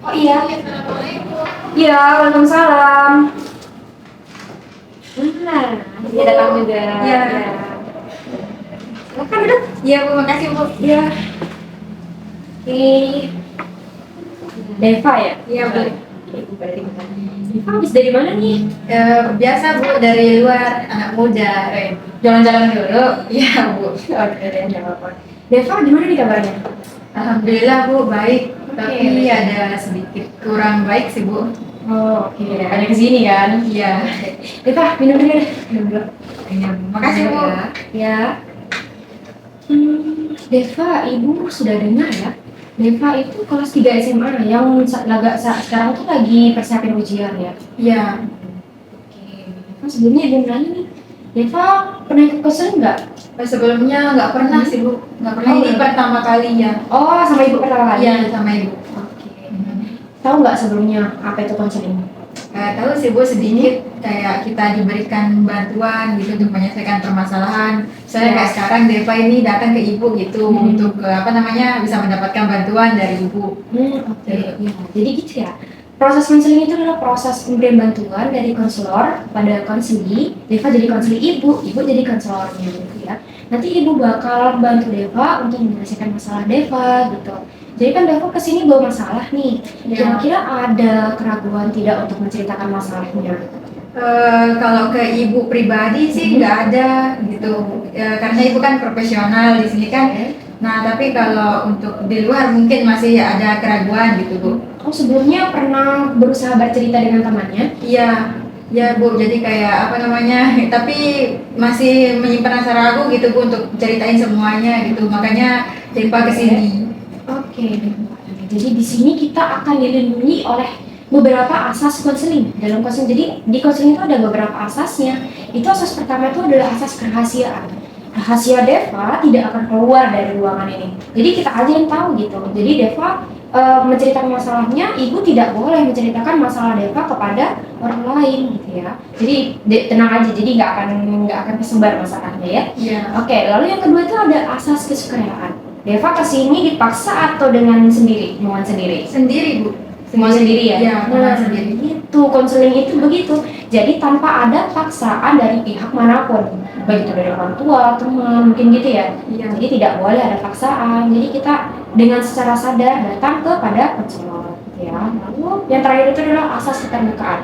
Oh iya. Assalamualaikum. Iya, waalaikumsalam. Nah, dia datang juga. Iya. Ya. Silakan duduk. Iya Bu, makasih Bu. Iya. Oke. Deva ya? Iya Bu. Oke, Bu berarti bukan. Deva habis dari mana nih? Biasa Bu, dari luar, anak muda. Jalan-jalan dulu. Iya Bu. Oh, udah nggak apa-apa. Deva gimana nih kabarnya? Alhamdulillah Bu, baik. Oke. Tapi ada sedikit kurang baik sih Bu. Oh, oke. Ada kesini kan? Iya. Deva, minum dulu deh. Minum dulu. Iya Bu. Makasih Bu. Ya. Deva, ibu sudah dengar ya? Deva itu kelas 3 SMA yang sekarang tuh lagi persiapin ujian ya? Iya. Oke, Deva sebelumnya ibu nanya nih, Deva pernah ikut konseling nggak? Sebelumnya nggak pernah sih Bu. Nggak pernah, Oh, ini nggak. pertama kalinya. Oh, sama ibu pertama kali? Iya, sama Ibu. Oke. Tahu nggak sebelumnya apa itu konseling? Tahu sih Bu, sedikit kayak kita diberikan bantuan gitu untuk menyelesaikan permasalahan. Saya kayak sekarang Deva ini datang ke Ibu gitu untuk bisa mendapatkan bantuan dari Ibu. Oke. Ya, jadi gitu ya. Proses konseling itu adalah proses pemberian bantuan dari konselor pada konseli. Deva jadi konseli ibu jadi konselornya gitu ya. Nanti ibu bakal bantu Deva untuk menyelesaikan masalah Deva gitu. Jadi kan Deva kesini bawa masalah nih. Ya. Kira-kira ada keraguan tidak untuk menceritakan masalahnya? Kalau ke Ibu pribadi sih nggak ada gitu. Karena Ibu kan profesional di sini kan. Nah, tapi kalau untuk di luar mungkin masih ada keraguan gitu Bu. Oh, sebelumnya pernah berusaha bercerita dengan temannya? Iya, ya Bu. Jadi kayak tapi masih menyimpan rasa ragu gitu Bu untuk ceritain semuanya gitu. Makanya Deva kesini. Oke. Jadi di sini kita akan dilindungi oleh beberapa asas konseling. Dalam konseling, jadi di konseling itu ada beberapa asasnya. Itu asas pertama itu adalah asas kerahasiaan. Rahasia Deva tidak akan keluar dari ruangan ini. Jadi kita aja yang tahu gitu. Jadi Deva menceritakan masalahnya, ibu tidak boleh menceritakan masalah Deva kepada orang lain gitu ya. Jadi tenang aja, jadi nggak akan tersebar masalahnya ya. Iya. Oke, lalu yang kedua itu ada asas kesukaraan. Deva kesini dipaksa atau dengan sendiri, mohon sendiri? Sendiri Bu. Semua sendiri ya? Iya, Nah, sendiri. itu konseling itu begitu. Jadi tanpa ada paksaan dari pihak manapun, baik itu dari orang tua, teman, mungkin gitu ya. Iya. Jadi tidak boleh ada paksaan. Jadi kita dengan secara sadar datang kepada konselor, gitu ya. Lalu yang terakhir itu adalah asas keterbukaan.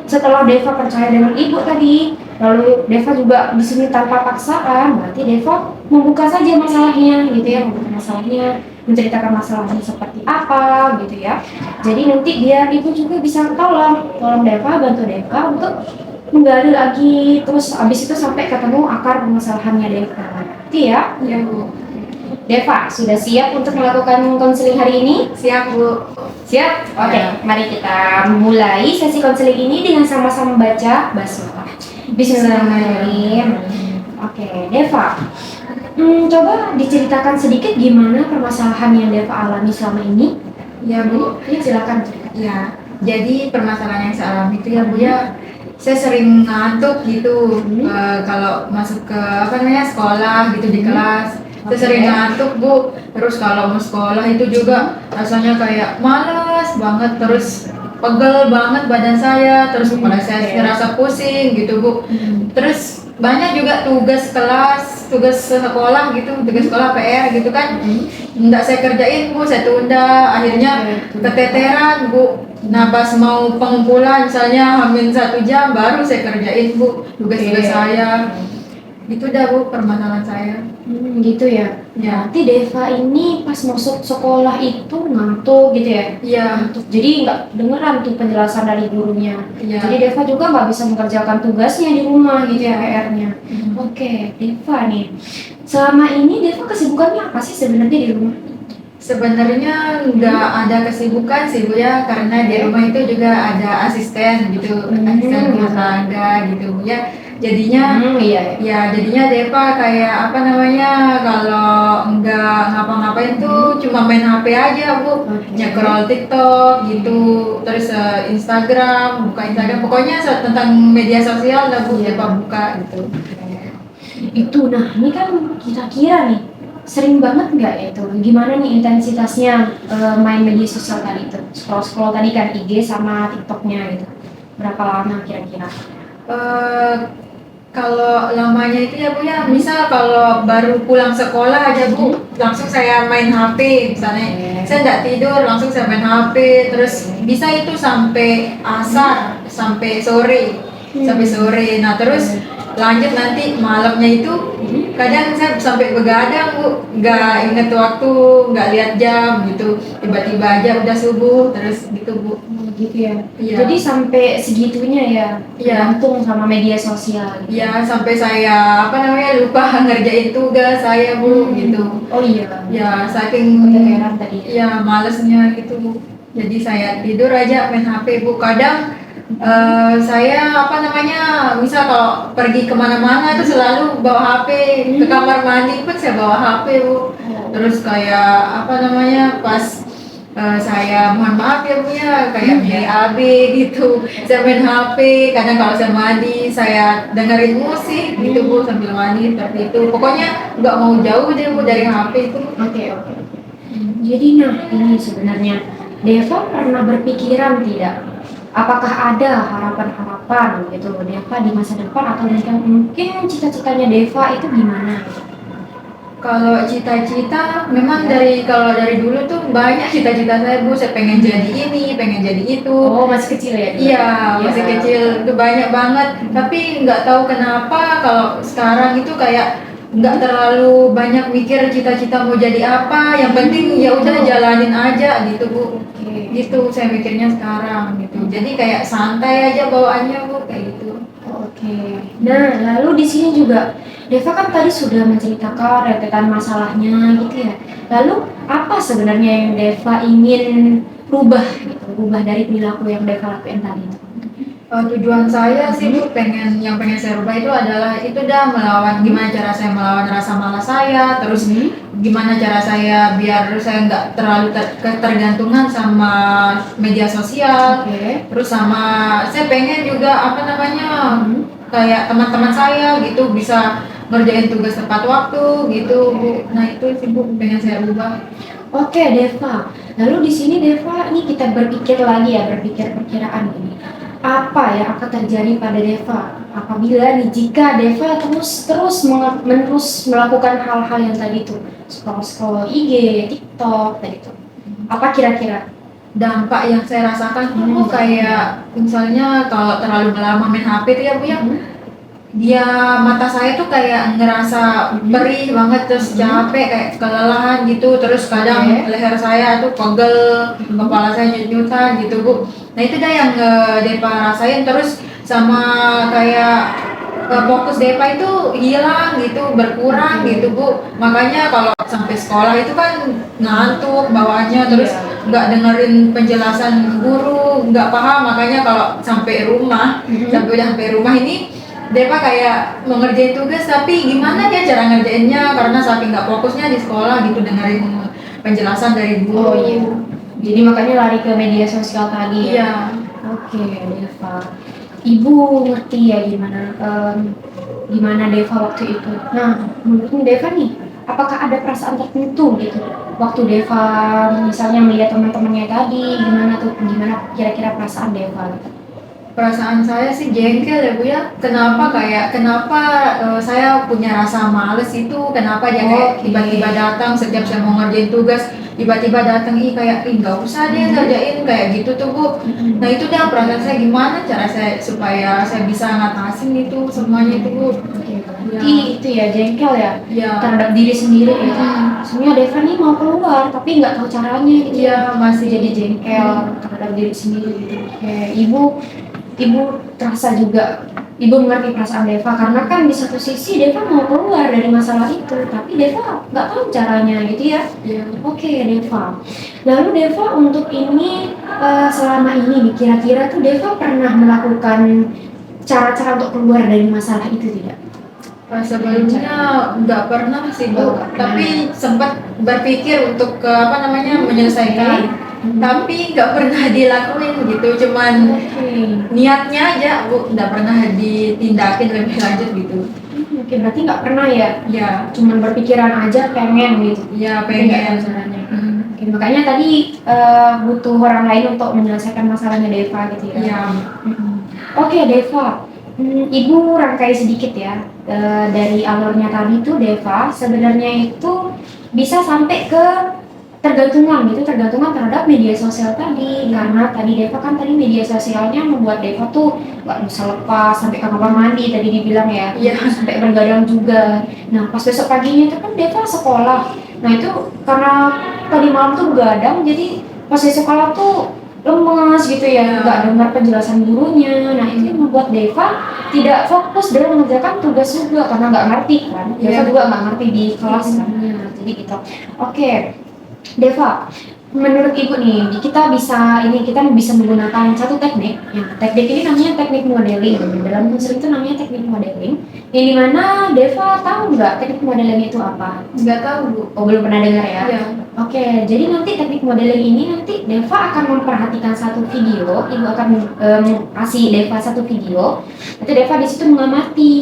Setelah Deva percaya dengan ibu tadi, lalu Deva juga di sini tanpa paksaan, berarti Deva membuka saja masalahnya, gitu ya, membuka masalahnya, menceritakan masalahnya seperti apa, gitu ya. Jadi nanti biar ibu juga bisa tolong Deva, bantu Deva untuk menggali lagi, terus abis itu sampai ketemu akar permasalahannya Deva. Gitu ya. Iya Bu. Deva, sudah siap untuk melakukan konseling hari ini? Siap Bu. Siap? Oke, Ya. mari kita mulai sesi konseling ini dengan sama-sama baca basmalah. Bismillahirrahmanirrahim. Oke, Deva. Coba diceritakan sedikit gimana permasalahan yang Deva alami selama ini. Ya Bu. Ya, silakan. Ya. Jadi permasalahan yang saya alami itu ya Bu ya, saya sering ngantuk gitu. Kalau masuk ke sekolah gitu di kelas. Saya sering ngantuk Bu. Terus kalau mau sekolah itu juga rasanya kayak malas banget, terus pegel banget badan saya, terus kepala saya terasa pusing gitu Bu. Terus banyak juga tugas kelas, tugas sekolah gitu, tugas sekolah PR gitu kan. Nggak saya kerjain Bu, saya tunda, akhirnya keteteran Bu. Nah pas mau pengumpulan misalnya hamin 1 jam baru saya kerjain Bu tugas-tugas saya. Itu dah Bu permasalahan saya. Gitu ya. Ya. Nanti Deva ini pas masuk sekolah itu ngantuk gitu ya. Iya. Ngantuk. Jadi nggak dengeran tuh penjelasan dari gurunya. Iya. Jadi Deva juga nggak bisa mengerjakan tugasnya di rumah gitu ya, PR-nya. Oke, Deva nih. Selama ini Deva kesibukannya apa sih sebenarnya di rumah? Sebenarnya nggak ada kesibukan sih Bu ya, karena di rumah itu juga ada asisten gitu, asisten rumah tangga gitu Bu ya. Jadinya jadinya Deva kayak kalau nggak ngapa-ngapain tuh cuma main HP aja Bu, nyekrol TikTok gitu, terus Instagram, buka Instagram, pokoknya tentang media sosial lah Bu, Deva buka gitu. Itu, nah ini kan kira-kira nih sering banget nggak ya itu? Gimana nih intensitasnya main media sosial tadi itu? Scroll-scroll tadi kan IG sama TikToknya gitu. Berapa lama kira-kira? Eh, Kalau lamanya itu ya Bu ya, misal kalau baru pulang sekolah aja Bu, langsung saya main HP misalnya. Saya nggak tidur, langsung saya main HP, terus bisa itu sampai asar, sampai sore, sampai sore. Nah terus lanjut nanti malamnya itu kadang saya sampai begadang Bu, nggak inget waktu, nggak lihat jam gitu, tiba-tiba aja udah subuh terus gitu Bu. Gitu ya. Iya. Jadi sampai segitunya ya, Iya. tergantung sama media sosial. Gitu. Ya sampai saya lupa ngerjain tugas saya Bu gitu. Oh iya. Ya saking Keteteran tadi. ya malesnya gitu Bu. Jadi saya tidur aja main HP Bu. Kadang saya misal kalau pergi kemana-mana itu selalu bawa HP, ke kamar mandi pun saya bawa HP Bu. Terus kayak pas saya mohon maaf ya Bu ya, kayak BAB gitu, saya main HP, kadang kalau saya mandi saya dengerin musik gitu Bu sambil mandi, seperti itu. Pokoknya nggak mau jauh deh Bu dari HP itu. Oke. Jadi nah ini sebenarnya Deva pernah berpikiran tidak? Apakah ada harapan-harapan gitu Deva di masa depan atau mungkin cita-citanya Deva itu gimana? Kalau cita-cita memang kalau dari dulu tuh banyak cita-cita saya Bu, saya pengen jadi ini, pengen jadi itu. Oh masih kecil ya? Iya, masih kecil itu banyak banget. Tapi nggak tahu kenapa kalau sekarang itu kayak nggak terlalu banyak mikir cita-cita mau jadi apa. Yang penting ya udah jalanin aja gitu Bu. Gitu saya mikirnya sekarang gitu. Jadi kayak santai aja bawaannya Bu kayak gitu. Oke. Nah lalu di sini juga Deva kan tadi sudah menceritakan rentetan masalahnya gitu ya. Lalu apa sebenarnya yang Deva ingin rubah gitu, rubah dari perilaku yang Deva lakuin tadi itu? Tujuan saya sih Bu, pengen saya rubah itu adalah gimana cara saya melawan rasa malas saya, terus gimana cara saya biar saya nggak terlalu ketergantungan sama media sosial. Terus sama saya pengen juga kayak teman-teman saya gitu bisa ngerjain tugas tepat waktu gitu Bu. Nah itu sih Bu pengen saya rubah. Oke Deva, lalu di sini Deva ini kita berpikir lagi ya, berpikir perkiraan ini. Apa yang akan terjadi pada Deva apabila jika Deva terus melakukan hal-hal yang tadi itu, scroll IG, TikTok tadi itu. Apa kira-kira Dampak yang saya rasakan tuh kayak misalnya kalau terlalu lama main HP itu ya Bu ya, dia mata saya tuh kayak ngerasa perih banget, terus capek kayak kelelahan gitu, terus kadang leher saya tuh pegel, kepala saya nyut-nyutan gitu Bu. Nah itu dah yang Depa rasain, terus sama kayak fokus Depa itu hilang gitu, berkurang gitu Bu. Makanya kalau sampai sekolah itu kan ngantuk bawaannya, terus nggak dengerin penjelasan guru, nggak paham. Makanya kalau sampai rumah ini Depa kayak mau ngerjain tugas tapi gimana ya cara ngerjainnya karena saking nggak fokusnya di sekolah gitu dengerin penjelasan dari guru. Oh iya. Jadi makanya lari ke media sosial tadi. Iya. Oke, Deva. Ibu ngerti ya gimana Deva waktu itu. Nah, menurut Deva nih, apakah ada perasaan tertentu gitu waktu Deva misalnya melihat teman-temannya tadi, gimana kira-kira perasaan Deva? Perasaan saya sih jengkel ya Bu ya. Kenapa saya punya rasa males itu, kenapa dia kayak tiba-tiba datang setiap saya mau ngerjain tugas, tiba-tiba datang kayak nggak usah dia ngerjain kayak gitu tuh Bu. Nah itu dah perasaan saya, gimana cara saya supaya saya bisa ngatasin itu semuanya itu Bu. Itu ya jengkel ya, terhadap diri sendiri ya. Sebenarnya Deva nih mau keluar tapi nggak tahu caranya gitu ya, masih jadi jengkel terhadap diri sendiri gitu. Kayak Ibu terasa juga, Ibu mengerti perasaan Deva karena kan di satu sisi Deva mau keluar dari masalah itu, tapi Deva nggak tahu caranya gitu ya. Oke Deva. Lalu Deva untuk ini selama ini nih kira-kira tuh Deva pernah melakukan cara-cara untuk keluar dari masalah itu tidak? Sebelumnya nggak pernah sih Bu, tapi sempat berpikir untuk menyelesaikan. Tapi nggak pernah dilakuin gitu, cuman niatnya aja Bu, nggak pernah ditindakin lebih lanjut gitu. Ya berarti nggak pernah ya? Ya, Cuman berpikiran aja pengen gitu. ya Tapi nggak tahu pengen. caranya. Oke, makanya tadi butuh orang lain untuk menyelesaikan masalahnya Deva gitu ya. Iya. Oke Deva, Ibu rangkai sedikit ya. Dari alurnya tadi tuh Deva sebenarnya itu bisa sampai ke tergantungan gitu, tergantungan terhadap media sosial tadi. Karena tadi Deva kan tadi media sosialnya membuat Deva tuh nggak bisa lepas sampai ke kamar mandi tadi dibilang ya. Iya. Sampai bergadang juga. Nah pas besok paginya itu kan Deva sekolah. Nah itu karena tadi malam tuh begadang, jadi pas di sekolah tuh lemas gitu ya, nggak dengar penjelasan gurunya. Nah itu yang membuat Deva tidak fokus dalam mengerjakan tugas juga karena nggak ngerti kan. Deva Iya. juga nggak ngerti di kelas kan. Nah, jadi gitu. Oke, Deva, menurut Ibu nih, kita bisa menggunakan satu teknik. Ya, teknik ini namanya teknik modeling. Dalam konseling itu namanya teknik modeling. Yang dimana Deva tahu nggak teknik modeling itu apa? Nggak tahu, Bu. Oh, belum pernah dengar ya? Iya. Oke, jadi nanti teknik modeling ini nanti Deva akan memperhatikan satu video. Ibu akan kasih Deva satu video. Nanti Deva di situ mengamati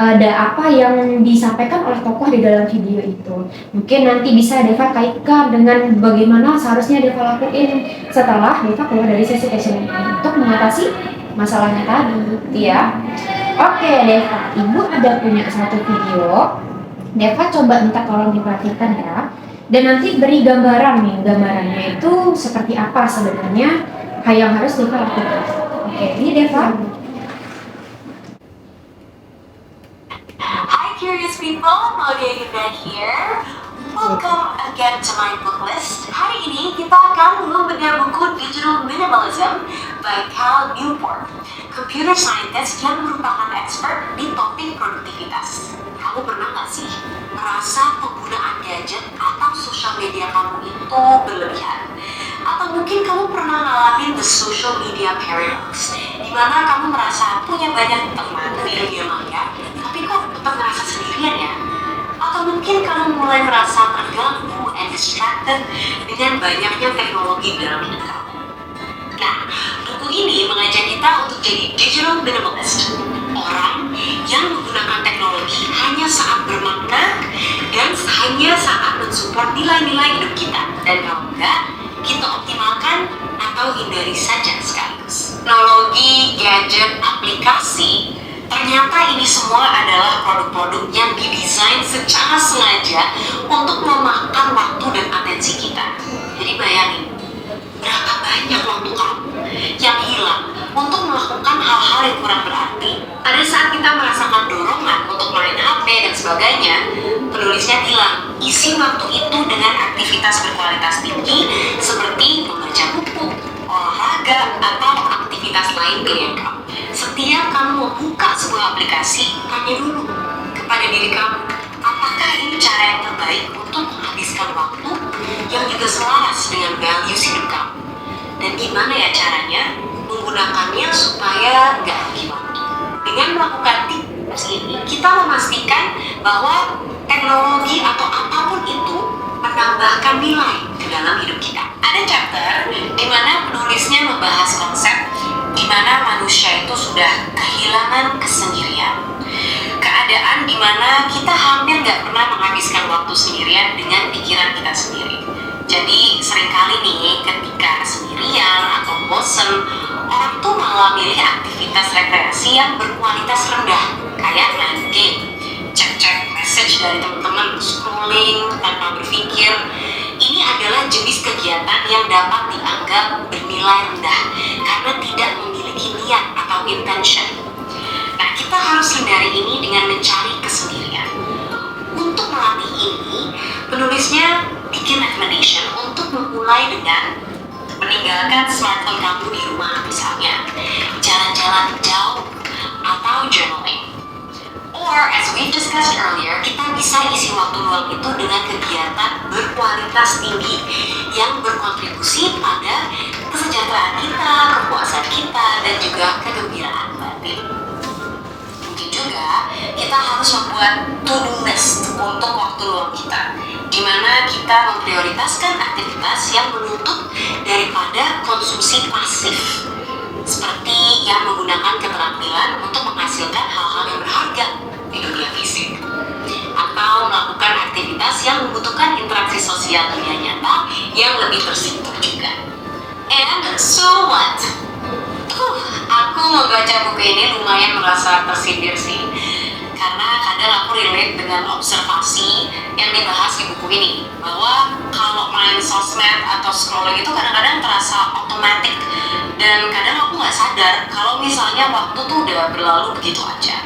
ada apa yang disampaikan oleh tokoh di dalam video itu. Mungkin nanti bisa Deva kaitkan dengan bagaimana seharusnya Deva lakuin setelah Deva keluar dari sesi counseling ini untuk mengatasi masalahnya tadi, gitu ya. Oke Deva, Ibu ada punya satu video. Deva coba minta tolong diperhatikan ya. Dan nanti beri gambaran nih, gambarannya itu seperti apa sebenarnya yang harus Deva lakukan. Oke, ini Deva. Hi curious people, Claudia Yunda here. Welcome again to my book list. Hari ini kita akan membedah buku Digital Minimalism by Cal Newport, computer scientist yang merupakan expert di topik produktivitas. Kamu pernah nggak sih merasa penggunaan gadget atau sosial media kamu itu berlebihan? Atau mungkin kamu pernah ngalamin the social media paradox, di mana kamu merasa punya banyak teman di dunia maya, tapi kok tetap merasa sendirian ya? Atau mungkin kamu mulai merasa terganggu and distracted dengan banyaknya teknologi dalam hidup kamu. Nah, buku ini mengajak kita untuk jadi digital minimalist, orang yang menggunakan teknologi hanya saat bermakna dan hanya saat mensupport nilai-nilai hidup kita, dan kalau enggak, kita optimalkan atau hindari saja sekaligus. Teknologi, gadget, aplikasi, ternyata ini semua adalah produk-produk yang didesain secara sengaja untuk memakan waktu dan atensi kita. Jadi bayangin, berapa banyak waktu kamu yang hilang untuk melakukan hal-hal yang kurang berarti. Pada saat kita merasakan dorongan untuk main HP dan sebagainya, penulisnya bilang, isi waktu itu dengan aktivitas berkualitas tinggi seperti membaca buku, olahraga, atau aktivitas lain pilihan kamu. Setiap kamu membuka sebuah aplikasi, tanya dulu kepada diri kamu, apakah ini cara yang terbaik untuk menghabiskan waktu yang juga selaras dengan values hidup kamu? Dan gimana ya caranya menggunakannya supaya nggak rugi waktu? Dengan melakukan tips ini, kita memastikan bahwa teknologi atau apapun itu menambahkan nilai ke dalam hidup kita. Ada chapter di mana penulisnya membahas konsep di mana manusia itu sudah kehilangan kesendirian. Keadaan di mana kita hampir nggak pernah menghabiskan waktu sendirian dengan pikiran kita sendiri. Jadi seringkali nih ketika sendirian atau bosen, orang tuh malah milih aktivitas rekreasi yang berkualitas rendah, kayak main game, cek-cek message dari teman-teman, scrolling tanpa berpikir. Ini adalah jenis kegiatan yang dapat dianggap bernilai rendah karena tidak memiliki niat atau intention. Nah, kita harus hindari ini dengan mencari kesendirian. Untuk melatih ini, penulisnya bikin recommendation untuk memulai dengan meninggalkan smartphone kamu di rumah, misalnya jalan-jalan jauh atau journaling. Or as we discussed earlier, kita bisa isi waktu luang itu dengan kegiatan berkualitas tinggi yang berkontribusi pada kesejahteraan kita, kepuasan kita, dan juga kegembiraan batin. Mungkin juga kita harus membuat to-do list untuk waktu luang kita, di mana kita memprioritaskan aktivitas yang menuntut daripada konsumsi pasif, seperti yang menggunakan keterampilan untuk menghasilkan hal-hal yang berharga di dunia fisik. atau melakukan aktivitas yang membutuhkan interaksi sosial dunia nyata yang lebih tersentuh juga. And so what? Aku membaca buku ini lumayan merasa tersindir sih, karena kadang aku relate dengan observasi yang dibahas di buku ini, bahwa kalau main sosmed atau scrolling itu kadang-kadang terasa otomatis, dan kadang aku nggak sadar kalau misalnya waktu tuh udah berlalu begitu aja.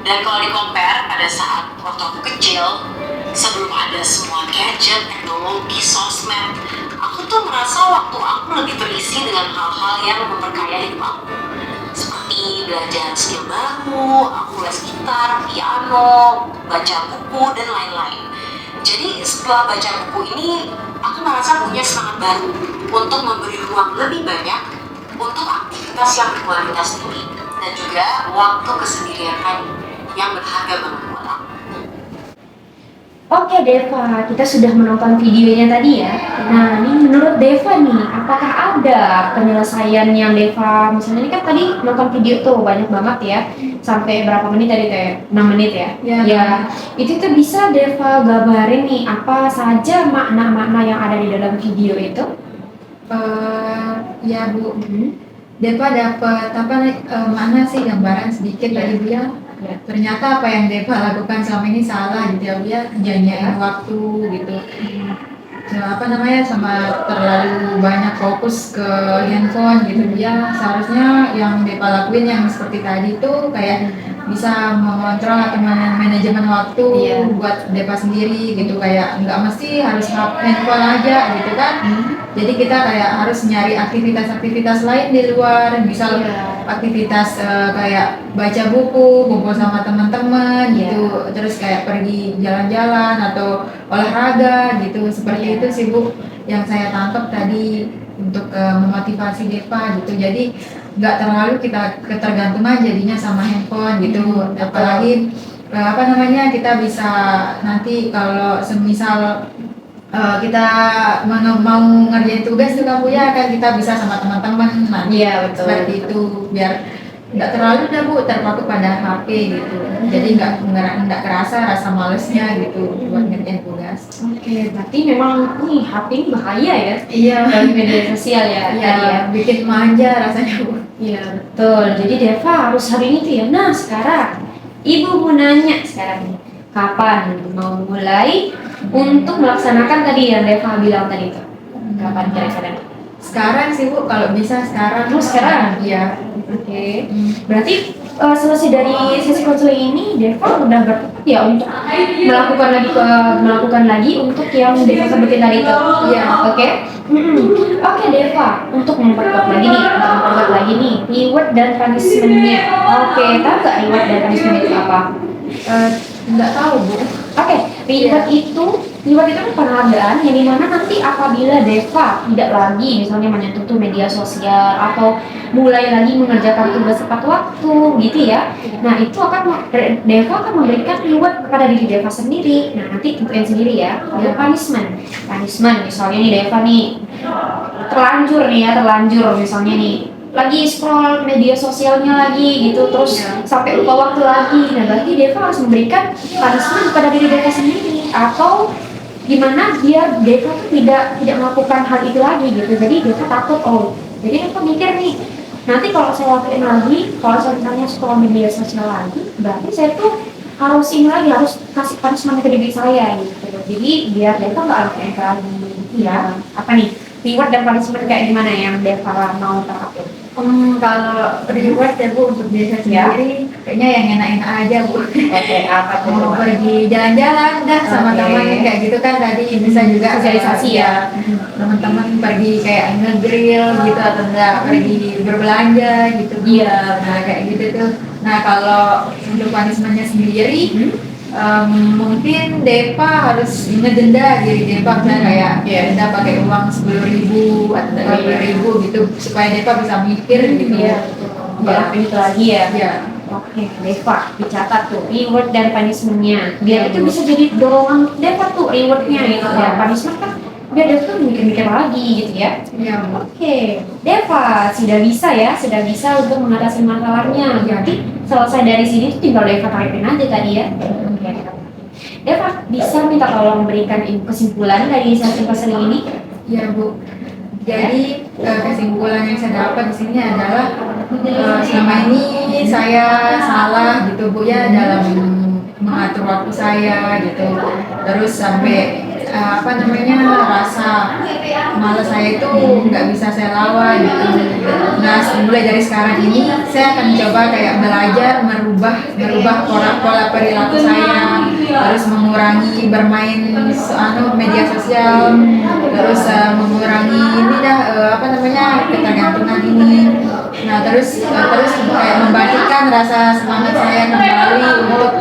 Dan kalau di-compare pada saat waktu aku kecil, sebelum ada semua gadget, teknologi, sosmed, aku tuh merasa waktu aku lebih terisi dengan hal-hal yang memperkaya hidup aku. Seperti belajar skill baru, aku les gitar, piano, baca buku, dan lain-lain. Jadi setelah baca buku ini, aku merasa punya semangat baru untuk memberi ruang lebih banyak untuk aktivitas yang berkualitas tinggi, dan juga waktu kesendirian tadi yang berharga banget buat aku. Oke Deva, kita sudah menonton videonya tadi ya. Nah, ini menurut Deva nih, apakah ada penyelesaian yang Deva, misalnya ini kan tadi nonton video tuh banyak banget ya, sampai berapa menit tadi, kayak 6 menit ya? Ya. Itu tuh bisa Deva gambarin nih, apa saja makna-makna yang ada di dalam video itu? Ya Bu, Deva dapat mana sih gambaran sedikit dari Bu ya? Ya. Ternyata apa yang Deva lakukan selama ini salah gitu ya Bu ya, nyanyiin waktu gitu. Sama terlalu banyak fokus ke handphone gitu Bu ya. Seharusnya yang Deva lakuin yang seperti tadi tuh kayak bisa mengontrol atau manajemen waktu buat Deva sendiri gitu, kayak nggak mesti harus handphone aja gitu kan. Jadi kita kayak harus nyari aktivitas-aktivitas lain di luar, misal aktivitas kayak baca buku, kumpul sama teman-teman gitu, terus kayak pergi jalan-jalan atau olahraga gitu. Seperti itu sih Bu yang saya tangkap tadi untuk memotivasi Deva gitu. Jadi nggak terlalu kita ketergantungan jadinya sama handphone gitu. Apalagi kita bisa nanti kalau semisal kita mau ngerjain tugas tuh Bu ya, kan kita bisa sama teman-teman nanti. Iya, betul. Seperti itu biar nggak terlalu Bu terpaku pada HP gitu. Jadi nggak kerasa rasa malesnya gitu buat ngerjain tugas. Oke, berarti memang nih HP ini bahaya ya? Iya. Bagi media sosial ya? Iya, bikin manja rasanya Bu. Iya, betul. Jadi Deva harus hari ini tuh ya. Nah, sekarang Ibu mau nanya sekarang nih, kapan mau mulai untuk melaksanakan tadi yang Deva bilang tadi tuh? Kapan kira-kira? Sekarang sih Bu, kalau bisa sekarang. Oh, sekarang? Iya. Oke. Berarti selesai dari sesi konseling ini, Deva udah bertekad ya untuk melakukan lagi untuk yang Deva sebutin tadi itu. Iya. Oke. Oke Deva, untuk memperkuat lagi nih, reward dan punishment-nya. Oke, tahu nggak reward dan punishment itu apa? Nggak tahu Bu. Oke, reward itu kan penghargaan yang dimana nanti apabila Deva tidak lagi misalnya menyentuh tuh media sosial atau mulai lagi mengerjakan tugas tepat waktu gitu ya. Nah itu Deva akan memberikan reward kepada diri Deva sendiri. Nah nanti tentuin sendiri ya. Lalu punishment misalnya nih Deva nih terlanjur misalnya nih lagi scroll media sosialnya lagi gitu, terus sampai lupa waktu lagi. Nah berarti Deva harus memberikan punishment kepada diri Deva sendiri, atau gimana biar Deva tuh tidak melakukan hal itu lagi gitu. Jadi Deva takut, jadi Deva mikir nih, nanti kalau saya lakuin lagi, kalau saya misalnya scroll media sosial lagi, berarti saya tuh harus kasih punishment ke diri saya gitu. Jadi biar Deva nggak lakuin lagi gitu ya. Apa nih reward dan punishment kayak gimana yang Deva mau terapin? Kalau reward ya Bu untuk diri saya sendiri, kayaknya yang enak-enak aja Bu. Oke, apa tuh? Mau pergi jalan-jalan sama teman kayak gitu kan, tadi bisa juga sosialisasi ya. Teman-teman pergi kayak nge-grill gitu, atau enggak pergi berbelanja gitu. Iya. Nah kayak gitu tuh. Nah kalau untuk punishment-nya sendiri, mungkin Deva harus ngedenda diri Deva, misalnya kayak denda pakai uang 10.000 atau 20.000 gitu, supaya Deva bisa mikir gitu. Itu lagi ya. Iya. Oke, Deva dicatat tuh reward dan punishment-nya. Biar itu bisa jadi dorongan Deva tuh reward-nya gitu ya. Punishment kan biar Deva tuh mikir-mikir lagi gitu ya. Iya. Oke, Deva sudah bisa untuk mengatasi masalahnya. Berarti selesai dari sini tuh tinggal Deva tarifin aja tadi ya. Deva bisa minta tolong berikan kesimpulan dari sesi konseling ini? Ya Bu. Jadi kesimpulan yang saya dapat di sini adalah selama ini saya salah gitu Bu ya dalam mengatur waktu saya gitu. Terus sampai rasa malas saya itu nggak bisa saya lawan gitu. Nah mulai dari sekarang ini saya akan coba kayak belajar merubah pola perilaku saya, terus mengurangi bermain media sosial, terus mengurangi ketergantungan ini. Nah terus kayak membangkitkan rasa semangat saya kembali untuk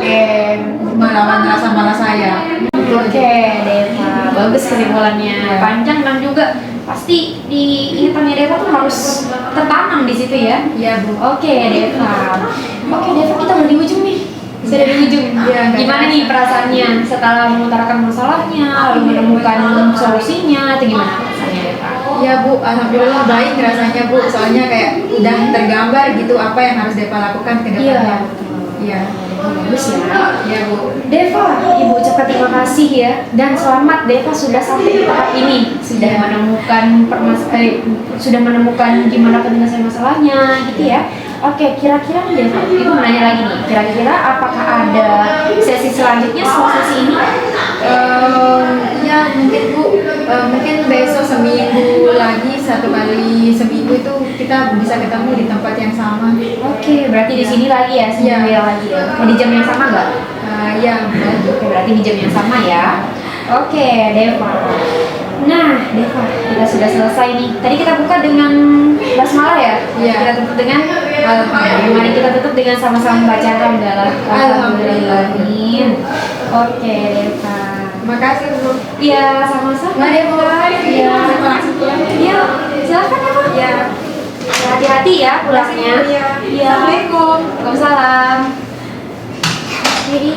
melawan rasa malas saya. Oke, Deva, bagus kesimpulannya. Panjang dan juga pasti di ingatannya Deva tuh harus tertanam di situ ya. Iya Bu. Oke, Deva. Oke, Deva, kita udah di ujung nih. Sudah di ujung. Iya, Gimana nih perasaannya setelah mengutarakan masalahnya, lalu menemukan solusinya, atau gimana perasaannya Deva? Ya Bu, alhamdulillah baik rasanya Bu. Soalnya kayak udah tergambar gitu apa yang harus Deva lakukan ke depannya. Iya. Bagus ya. Iya Bu. Deva, Ibu ucapkan terima kasih ya, dan selamat Deva sudah sampai di tahap ini, sudah menemukan gimana penyelesaian masalahnya gitu ya. Oke, kira-kira nih Deva, Ibu mau nanya lagi nih, kira-kira apakah ada sesi selanjutnya setelah sesi ini? Ya mungkin Bu, mungkin besok seminggu lagi 1 kali seminggu itu kita bisa ketemu di tempat yang sama. Oke, berarti di sini lagi ya, seminggu yang lagi ya. Di jam yang sama nggak? Ya, Oke, berarti di jam yang sama ya. Oke, Deva. Nah, Deva, kita sudah selesai nih. Tadi kita buka dengan basmalah ya? Iya. Kita tutup dengan Alhamdulillah. Mari kita tutup dengan sama-sama membaca Alhamdulillahin. Oke, Deva. terima kasih Bu. Iya, sama-sama. Mari Bu. Iya. Langsung pulang. Iya, silakan ya, Bu. Ya. Hati-hati ya pulangnya. Iya. Iya. Assalamualaikum. Waalaikumsalam. Oke.